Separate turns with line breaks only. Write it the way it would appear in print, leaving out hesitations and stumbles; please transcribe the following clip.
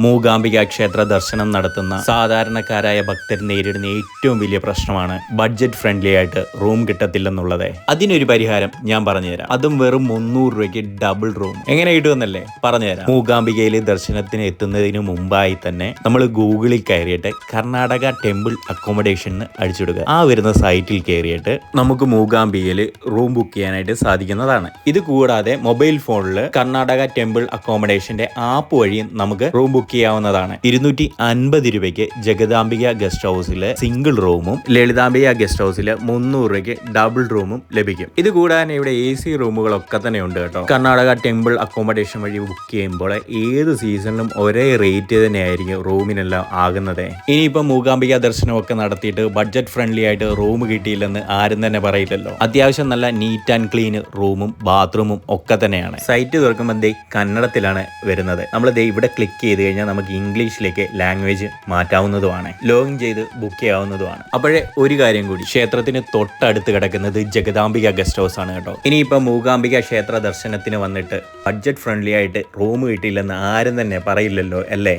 മൂകാംബിക ക്ഷേത്ര ദർശനം നടത്തുന്ന സാധാരണക്കാരായ ഭക്തർ നേരിടുന്ന ഏറ്റവും വലിയ പ്രശ്നമാണ് ബഡ്ജറ്റ് ഫ്രണ്ട്ലി ആയിട്ട് റൂം കിട്ടത്തില്ലെന്നുള്ളത്. അതിനൊരു പരിഹാരം ഞാൻ പറഞ്ഞുതരാം. അതും വെറും 300 രൂപയ്ക്ക് ഡബിൾ റൂം. എങ്ങനെ കിട്ടുമെന്നല്ലേ പറഞ്ഞുതരാം. മൂകാംബികയിൽ ദർശനത്തിന് എത്തുന്നതിന് മുമ്പായി തന്നെ നമ്മൾ ഗൂഗിളിൽ കയറിയിട്ട് കർണാടക ടെമ്പിൾ അക്കോമഡേഷൻ അടിച്ചിടുക. ആ വരുന്ന സൈറ്റിൽ കയറിയിട്ട് നമുക്ക് മൂകാംബികയിൽ റൂം ബുക്ക് ചെയ്യാനായിട്ട് സാധിക്കുന്നതാണ്. ഇത് കൂടാതെ മൊബൈൽ ഫോണിൽ കർണാടക ടെമ്പിൾ അക്കോമഡേഷന്റെ ആപ്പ് വഴി നമുക്ക് റൂം ബുക്ക് ചെയ്യാവുന്നതാണ്. 250 രൂപയ്ക്ക് ജഗദാംബിക ഗസ്റ്റ് ഹൗസിലെ സിംഗിൾ റൂമും ലളിതാംബിക ഗസ്റ്റ് ഹൗസിലെ 300 രൂപയ്ക്ക് ഡബിൾ റൂമും ലഭിക്കും. ഇത് കൂടാതെ ഇവിടെ AC റൂമുകളൊക്കെ തന്നെ ഉണ്ട് കേട്ടോ. കർണാടക ടെമ്പിൾ അക്കോമഡേഷൻ വഴി ബുക്ക് ചെയ്യുമ്പോൾ ഏത് സീസണിലും ഒരേ റേറ്റ് തന്നെയായിരിക്കും റൂമിനെല്ലാം ആകുന്നത്. ഇനിയിപ്പോൾ മൂകാംബിക ദർശനമൊക്കെ നടത്തിയിട്ട് ബഡ്ജറ്റ് ഫ്രണ്ട്ലി ആയിട്ട് റൂം കിട്ടിയില്ലെന്ന് ആരും തന്നെ പറയില്ലല്ലോ. അത്യാവശ്യം നല്ല നീറ്റ് ആൻഡ് ക്ലീൻ റൂമും ബാത്റൂമും ഒക്കെ തന്നെയാണ്. സൈറ്റ് തുറക്കുമ്പോൾ കന്നഡത്തിലാണ് വരുന്നത്. നമ്മൾ ഇവിടെ ക്ലിക്ക് ചെയ്ത് കഴിഞ്ഞാൽ നമുക്ക് ഇംഗ്ലീഷിലേക്ക് ലാംഗ്വേജ് മാറ്റാവുന്നതുമാണ്. ലോഗിൻ ചെയ്ത് ബുക്ക് ചെയ്യാവുന്നതുമാണ്. അപ്പോഴേ ഒരു കാര്യം കൂടി, ക്ഷേത്രത്തിന് തൊട്ടടുത്ത് കിടക്കുന്നത് ജഗദാംബിക ഗസ്റ്റ് ഹൗസ് ആണ് കേട്ടോ. ഇനിയിപ്പോൾ മൂകാംബിക ക്ഷേത്ര ദർശനത്തിന് വന്നിട്ട് ബഡ്ജറ്റ് ഫ്രണ്ട്ലി ആയിട്ട് റൂം കിട്ടിയില്ലെന്ന് ആരും തന്നെ പറയില്ലല്ലോ അല്ലേ.